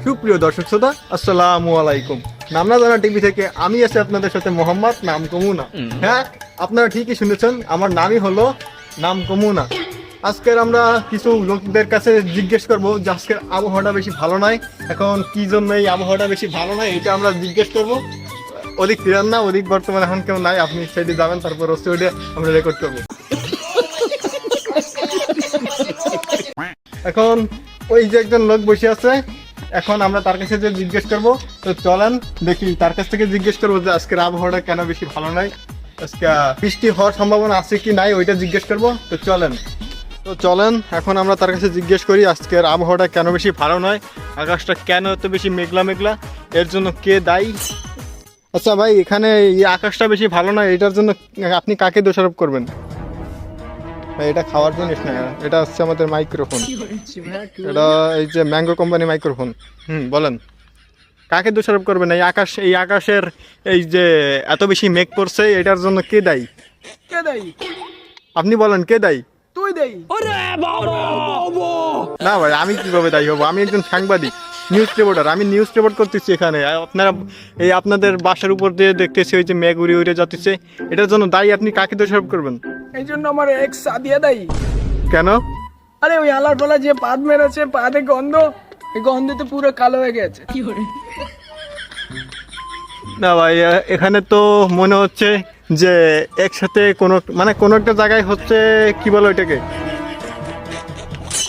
সুপ্রিয় দর্শক শ্রোতা, আসসালামু আলাইকুম। নামনা জানা টিভি থেকে আমি আছি আপনাদের সাথে মোহাম্মদ নাম কমুনা। হ্যাঁ, আপনারা ঠিকই শুনেছেন, আমার নামই হলো নাম কমুনা। আজকের আমরা কিছু লোকদের কাছে জিজ্ঞেস করবো যে আজকের আবহাওয়াটা বেশি ভালো নয়, এখন কি জন্য এই আবহাওয়াটা বেশি ভালো নয় এটা আমরা জিজ্ঞেস করবো। ওদিক ফিরান না, ওদিক বর্তমানে এখন কেউ নাই, আপনি সাইডে যাবেন, তারপর হচ্ছে ওইটা আমরা রেকর্ড করবো। এখন ওই যে একজন লোক বসে আছে, এখন আমরা তার কাছে যে জিজ্ঞেস করবো। তো চলেন দেখি, তার কাছ থেকে জিজ্ঞেস করবো যে আজকের আবহাওয়াটা কেন বেশি ভালো নয়, আজকে বৃষ্টি হওয়ার সম্ভাবনা আছে কি নাই ওইটা জিজ্ঞেস করবো। তো চলেন এখন আমরা তার কাছে জিজ্ঞেস করি আজকের আবহাওয়াটা কেন বেশি ভালো নয়, আকাশটা কেন এত বেশি মেঘলা মেঘলা, এর জন্য কে দায়ী। আচ্ছা ভাই, এখানে এই আকাশটা বেশি ভালো নয়, এটার জন্য আপনি কাকে দোষারোপ করবেন? এটা খাওয়ার জিনিস না, এটা হচ্ছে আমাদের মাইক্রোফোন, এটা এই যে ম্যাঙ্গো কোম্পানি মাইক্রোফোন। বলেন কাকে দোষারোপ করবেন? এই আকাশের এই যে এত বেশি মেঘ পড়ছে, এটার জন্য কে দায়ী? কে দায়ী? আপনি বলেন কে দায়ী? তুই দায়ী। না ভাই, আমি কিভাবে দায়ী হবো? আমি একজন সাংবাদিক, নিউজ রিপোর্টার, আমি নিউজ রিপোর্ট করতেছি এখানে। আপনারা এই আপনাদের বাসার উপর দিয়ে দেখতেছি ওই যে মেঘ উড়ে উড়ে যাচ্ছে, এটার জন্য দায়ী আপনি কাকে দোষারোপ করবেন? এই জন্য আমার এক্স সাদিয়া দায়ী। কেন? আরে ওই আলার পালা যে পাদ মেরেছে, পাদে গন্ধ, এই গন্ধতে পুরো কালো হয়ে গেছে। না ভাই, এখানে তো মনে হচ্ছে যে একসাথে কোনো একটা জায়গায় হচ্ছে, কি বলে ওইটাকে,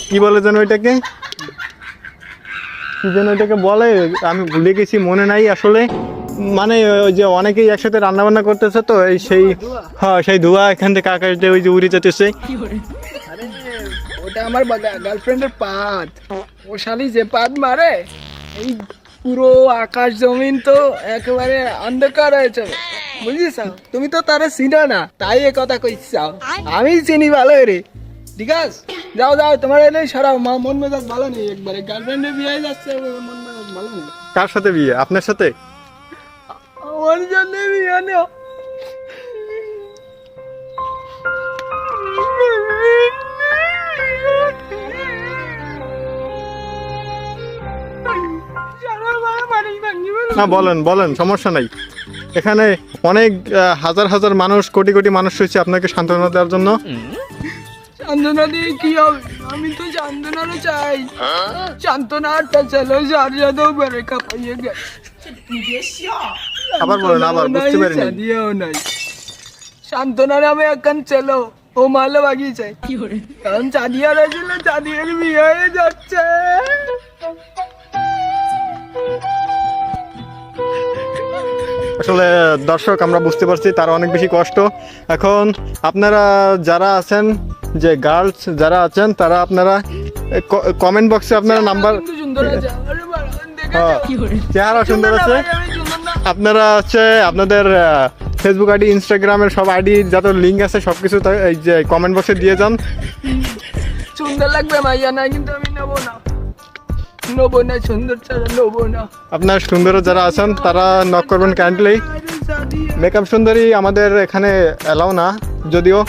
কি বলে যেন ওইটাকে, কি যেন ওইটাকে বলে, আমি ভুলে গেছি, মনে নাই আসলে। মানে ওই যে অনেকেই একসাথে রান্না বান্না করতেছে, তো এই সেই ধোঁয়া এখান থেকে আকাশ দিয়ে ওই যে উড়ে যেতেছে। আরে ওটা আমার গার্লফ্রেন্ডের পাদ, ও শালি যে পাদ মারে, এই পুরো আকাশ জমিন তো একেবারে অন্ধকার হয়ে যাবে, বুঝিস? তুমি তো তারা চিনো না, তাই এ কথা কইছ। আমি চিনি ভালো রে, ঠিক আছে? যাও যাও, তোমার এলে সরাও, মন মেজাজ ভালো নেই, একবারে গার্লফ্রেন্ডের বিয়ে যাচ্ছে, মন মেজাজ ভালো নেই। কার সাথে বিয়ে? আপনার সাথে? আমার জন্য বিয়ে নেও। না বলেন, সমস্যা নাই। এখানে অনেক হাজার হাজার মানুষ, কোটি কোটি মানুষ রয়েছে আপনাকে সান্ত্বনা দেওয়ার জন্য। সান্ত্বনা দিয়ে কি হবে? আমি তো সান্ত্বনারও চাই। সান্ত্বনাটা চলো যার যাদেও বেড়ে কাঁপাইয়ে গেছে। আবার বলেন, আবার বুঝতে পারিনি। সাদিয়াও নাই। সান্ত্বনা নামে এখন চলো, ও মালো বাগিয়েছে। কারণ চাঁদিয়া রয়েছিল, চাঁদিয়ার বিয়ে হয়ে যাচ্ছে। আসলে দর্শক, আমরা বুঝতে পারছি তার অনেক বেশি কষ্ট। এখন আপনারা যারা আছেন, যে গার্লস যারা আছেন, তারা আপনারা কমেন্ট বক্সে আপনারা নাম্বার, চেহারা সুন্দর আছে, আপনারা হচ্ছে আপনাদের ফেসবুক আইডি, ইনস্টাগ্রামের সব আইডি যত লিঙ্ক আছে সবকিছু এই যে কমেন্ট বক্সে দিয়ে যান। সুন্দর লাগবে মাইয়া না, কিন্তু আমি নেবো না, সুন্দর ছাড়া নেবো না। আপনার সুন্দর যারা আছেন তারা নক করবেন কাইন্ডলি। মেকআপ সুন্দরী আমাদের এখানে এলাও না যদিও।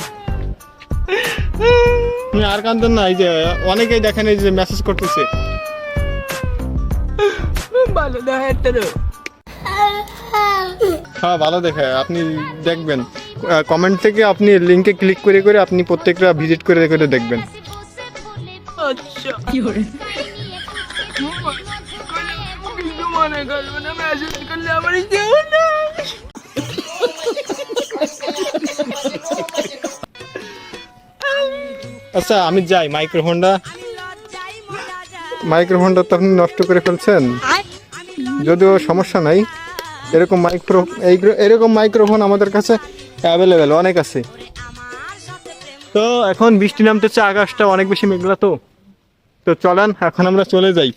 আর কান্দেন না, এই যে অনেকেই দেখেন এই যে মেসেজ করতেছে। ভালো দেখে, হ্যাঁ ভালো দেখে, আপনি দেখবেন কমেন্ট থেকে, আপনি লিঙ্কে ক্লিক করে করে আপনি প্রত্যেকটা ভিজিট করে করে দেখবেন। আচ্ছা কি করে মনে করবো না, মেসেজ করলে আমার কেউ না। আচ্ছা আমি যাই, মাইক্রোফোনটা তো আপনি নষ্ট করে ফেলছেন, যদিও সমস্যা নাই, এরকম মাইক্রোফোন আমাদের কাছে অ্যাভেলেবেল অনেক আছে। তো এখন বৃষ্টি নামতেছে, আকাশটা অনেক বেশি মেঘলা, তো চলেন এখন আমরা চলে যাই।